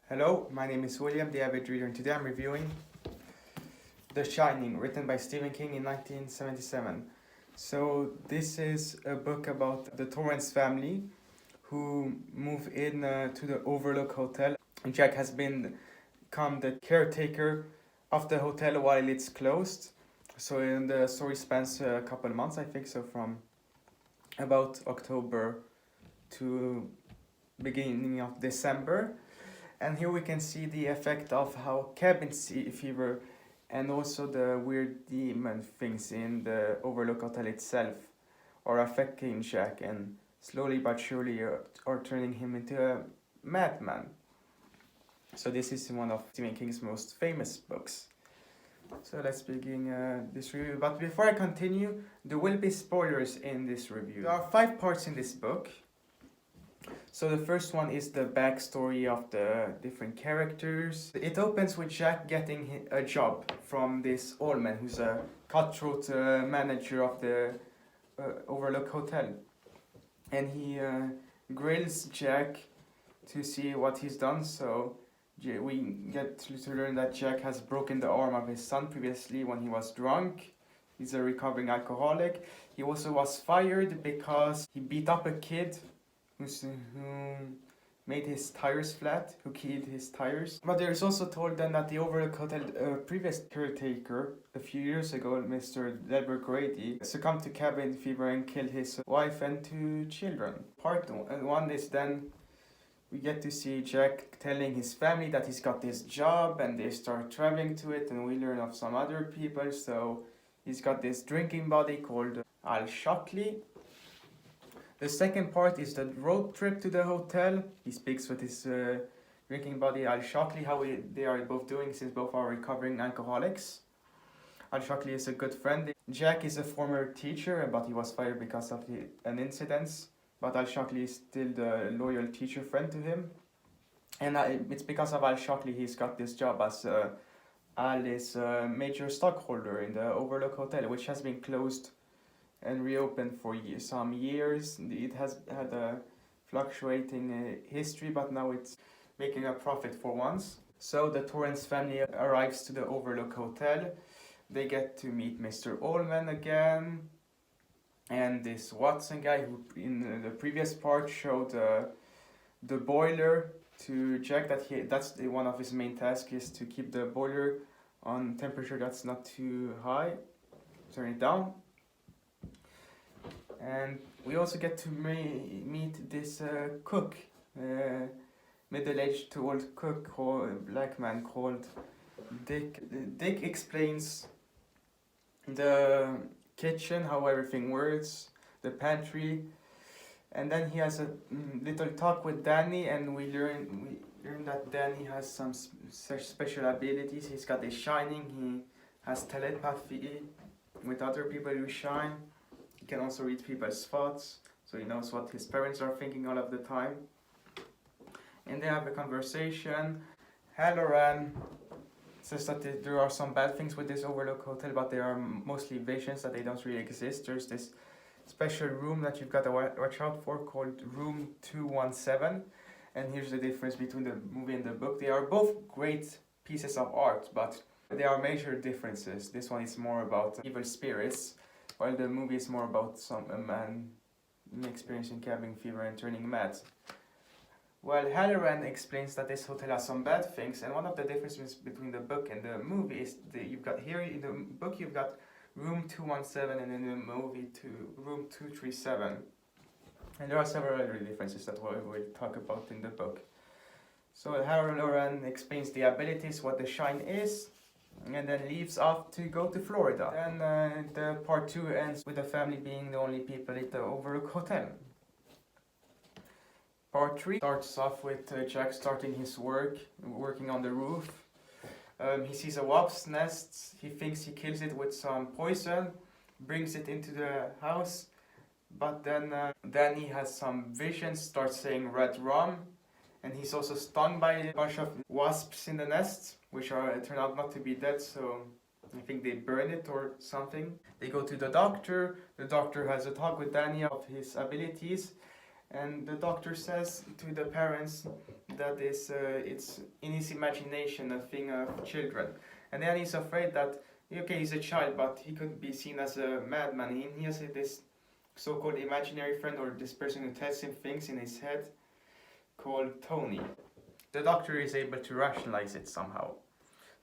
Hello, my name is William, the Avid reader, and today I'm reviewing The Shining, written by Stephen King in 1977. So this is a book about the Torrance family who move in to the Overlook Hotel. Jack has become the caretaker of the hotel while it's closed. So the story spans a couple of months, I think, so from about October to beginning of December. And here we can see the effect of how cabin fever and also the weird demon things in the Overlook Hotel itself are affecting Jack and slowly but surely are turning him into a madman. So this is one of Stephen King's most famous books. So let's begin this review. But before I continue, there will be spoilers in this review. There are 5 parts in this book. So the first one is the backstory of the different characters. It opens with Jack getting a job from this Allman, who's a cutthroat manager of the Overlook Hotel. And he grills Jack to see what he's done. So we get to learn that Jack has broken the arm of his son previously when he was drunk. He's a recovering alcoholic. He also was fired because he beat up a kid who made his tires flat, who keyed his tires. But there's also told then that the Overlook Hotel previous caretaker a few years ago, Mr. Delbert Grady, succumbed to cabin fever and killed his wife and 2 children. Part 1 is then we get to see Jack telling his family that he's got this job and they start traveling to it, and we learn of some other people. So he's got this drinking buddy called Al Shockley. The second part is the road trip to the hotel. He speaks with his drinking buddy Al Shockley, how they are both doing since both are recovering alcoholics. Al Shockley is a good friend. Jack is a former teacher, but he was fired because of an incident. But Al Shockley is still the loyal teacher friend to him. And it's because of Al Shockley he's got this job, as Al is a major stockholder in the Overlook Hotel, which has been closed and reopened for some years. It has had a fluctuating history, but now it's making a profit for once. So the Torrance family arrives to the Overlook Hotel. They get to meet Mr. Allman again, and this Watson guy who in the previous part showed the boiler to Jack. That's one of his main tasks, is to keep the boiler on temperature that's not too high, turn it down. And we also get to meet this cook, middle-aged to old cook, black man called Dick. Dick explains the kitchen, how everything works, the pantry, and then he has a little talk with Danny, and we learn that Danny has some special abilities. He's got a shining. He has telepathy with other people who shine. He can also read people's thoughts, so he knows what his parents are thinking all of the time. And they have a conversation. Halloran says that there are some bad things with this Overlook Hotel, but they are mostly visions, that they don't really exist. There's this special room that you've got to watch out for called Room 217. And here's the difference between the movie and the book. They are both great pieces of art, but there are major differences. This one is more about evil spirits, while the movie is more about a man experiencing cabin fever and turning mad. Well, Halloran explains that this hotel has some bad things, and one of the differences between the book and the movie is that you've got here in the book you've got room 217, and in the movie room 237. And there are several other differences that we'll talk about in the book. So Halloran explains the abilities, what the shine is, and then leaves off to go to Florida. Then the part 2 ends with the family being the only people at the Overlook Hotel. Part 3 starts off with Jack starting his working on the roof. He sees a wasp nest. He thinks he kills it with some poison, brings it into the house, but then he has some visions, starts saying Redrum, and he's also stung by a bunch of wasps in the nest, which turn out not to be dead, so I think they burn it or something. They go to the doctor. The doctor has a talk with Danny of his abilities, And the doctor says to the parents that it's in his imagination a thing of children. And then he's afraid that, okay, he's a child, but he could be seen as a madman. He has this so-called imaginary friend, or this person who tells him things in his head, called Tony. The doctor is able to rationalize it somehow.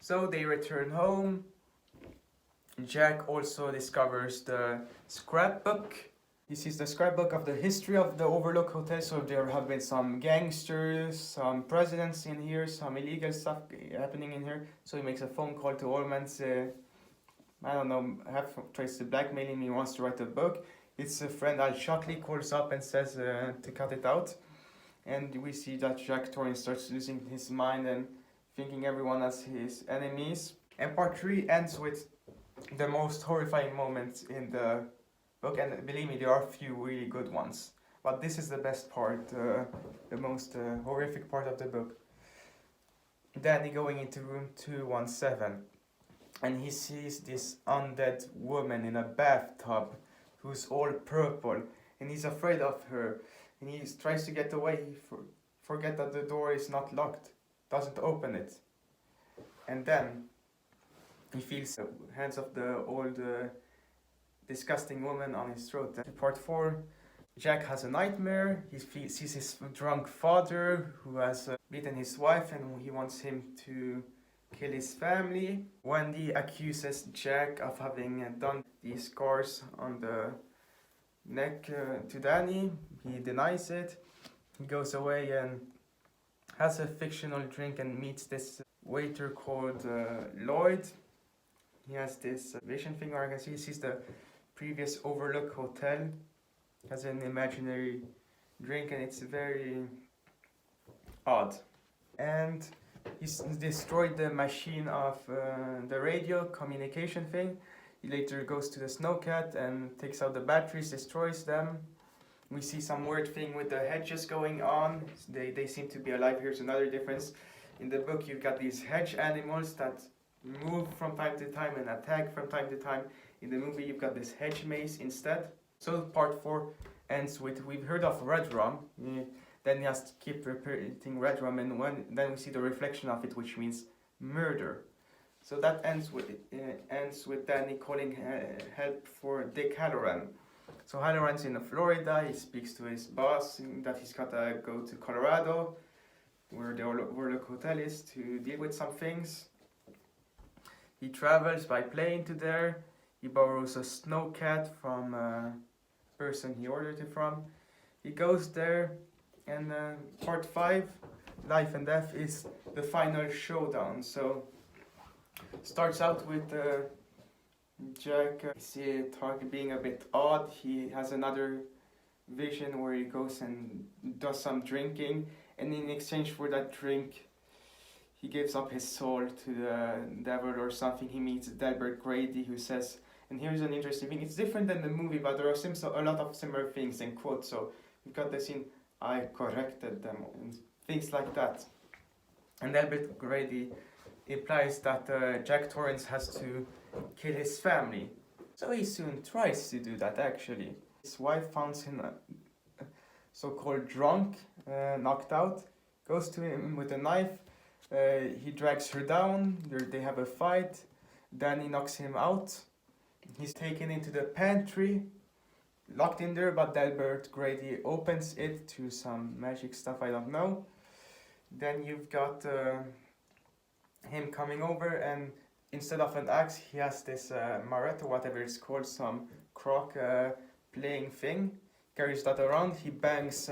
So they return home. Jack also discovers the scrapbook. He sees the scrapbook of the history of the Overlook Hotel, so there have been some gangsters, some presidents in here, some illegal stuff happening in here. So he makes a phone call to Ormans, I don't know, tries to blackmail him, he wants to write a book. His friend Al Shockley calls up and says to cut it out. And we see that Jack Torrance starts losing his mind and thinking everyone as his enemies. And part 3 ends with the most horrifying moments in the book, and believe me, there are a few really good ones. But this is the best part, the most horrific part of the book. Danny going into room 217, and he sees this undead woman in a bathtub who's all purple, and he's afraid of her, and he tries to get away. He forget that the door is not locked, doesn't open it, and then he feels the hands of the old disgusting woman on his throat. Part 4, Jack has a nightmare. He sees his drunk father who has beaten his wife, and he wants him to kill his family. Wendy accuses Jack of having done these scars on the neck to Danny. He denies it. He goes away and has a fictional drink and meets this waiter called Lloyd. He has this vision thing where I can see he sees the previous Overlook Hotel, has an imaginary drink, and it's very odd. And he's destroyed the machine of the radio communication thing. He later goes to the snowcat and takes out the batteries, destroys them. We see some weird thing with the hedges going on. They seem to be alive. Here's another difference. In the book you've got these hedge animals that move from time to time and attack from time to time. In the movie you've got this hedge maze instead. So part 4 ends with, we've heard of Redrum, then he has to keep repeating Redrum, and then we see the reflection of it, which means murder. So that ends with Danny calling help for Dick Halloran. So Halloran's in Florida. He speaks to his boss that he's got to go to Colorado, where the Overlook Hotel is, to deal with some things. He travels by plane to there. He borrows a snowcat from a person he ordered it from. He goes there, and part 5, Life and Death, is the final showdown. So starts out with Jack being a bit odd. He has another vision where he goes and does some drinking, and in exchange for that drink he gives up his soul to the devil or something. He meets Delbert Grady, who says, and here's an interesting thing, it's different than the movie, but there are a lot of similar things in quotes. So we've got the scene, I corrected them, and things like that. And Delbert Grady implies that Jack Torrance has to kill his family. So he soon tries to do that, actually. His wife finds him so-called drunk, knocked out, goes to him with a knife. He drags her down, they have a fight. Danny knocks him out. He's taken into the pantry, locked in there, but Delbert Grady opens it to some magic stuff, I don't know. Then you've got him coming over, and instead of an axe he has this maret or whatever it's called, some crock playing thing. Carries that around. He bangs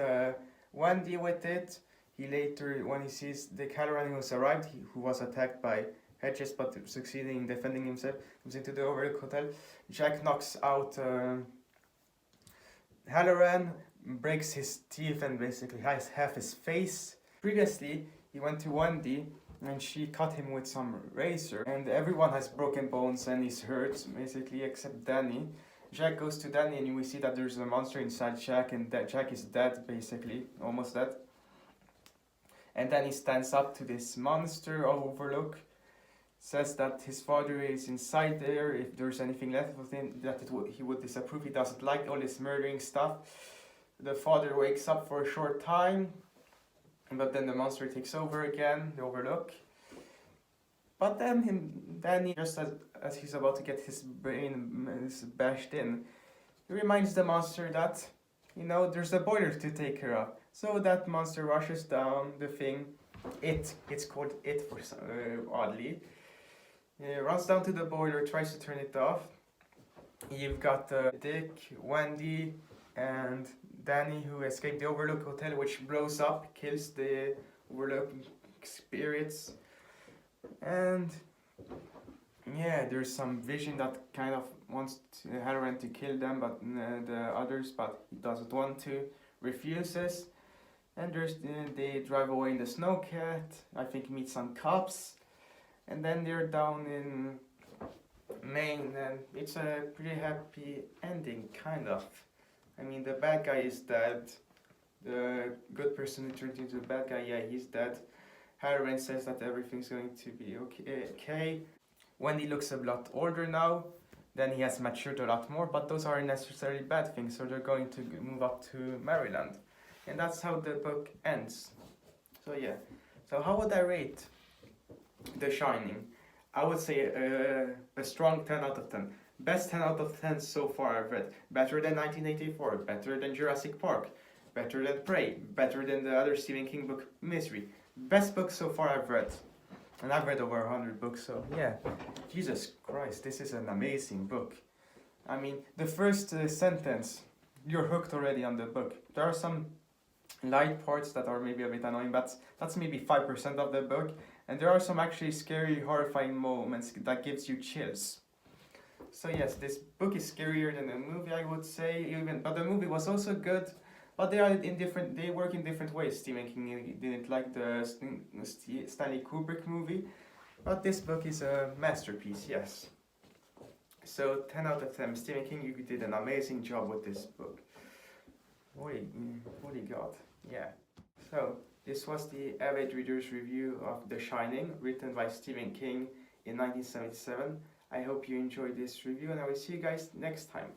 Wendy with it. He later, when he sees the Halloran who's arrived, who was attacked by hedges but succeeding in defending himself, comes into the Overlook Hotel. Jack knocks out Halloran, breaks his teeth and basically has half his face. Previously he went to Wendy and she cut him with some razor, and everyone has broken bones and is hurt basically except Danny. Jack goes to Danny and we see that there's a monster inside Jack, and that Jack is dead basically, almost dead. And then he stands up to this monster of Overlook, says that his father is inside there, if there's anything left of him, that he would disapprove. He doesn't like all this murdering stuff. the father wakes up for a short time, but then the monster takes over again, the Overlook. But then he, just as he's about to get his brain bashed in, he reminds the monster that, you know, there's a boiler to take care of. So that monster rushes down the thing. It's called It for oddly. Runs down to the boiler, tries to turn it off. You've got Dick, Wendy, and Danny who escaped the Overlook Hotel, which blows up, kills the Overlook spirits. And yeah, there's some vision that kind of wants Halloran to kill them, but the others, but he doesn't want to, refuses. And they drive away in the snowcat, I think meet some cops, and then they're down in Maine, and it's a pretty happy ending, kind of. I mean, the bad guy is dead. The good person who turned into the bad guy, yeah, he's dead. Halloran says that everything's going to be okay. Wendy looks a lot older now. Then he has matured a lot more, but those aren't necessarily bad things, so they're going to move up to Maryland. And that's how the book ends. So yeah. So how would I rate The Shining? I would say a strong 10 out of 10. Best 10 out of 10 so far I've read. Better than 1984, better than Jurassic Park, better than Prey, better than the other Stephen King book, Misery. Best book so far I've read. And I've read over 100 books, so yeah. Jesus Christ, this is an amazing book. I mean, the first sentence, you're hooked already on the book. There are some light parts that are maybe a bit annoying, but that's maybe 5% of the book. And there are some actually scary, horrifying moments that gives you chills. So yes, this book is scarier than the movie, I would say, but the movie was also good. But they work in different ways. Stephen King didn't like the Stanley Kubrick movie, but this book is a masterpiece, yes. So 10 out of 10. Stephen King, you did an amazing job with this book. What do you got? Yeah. So this was the Avid Reader's review of The Shining, written by Stephen King in 1977. I hope you enjoyed this review, and I will see you guys next time.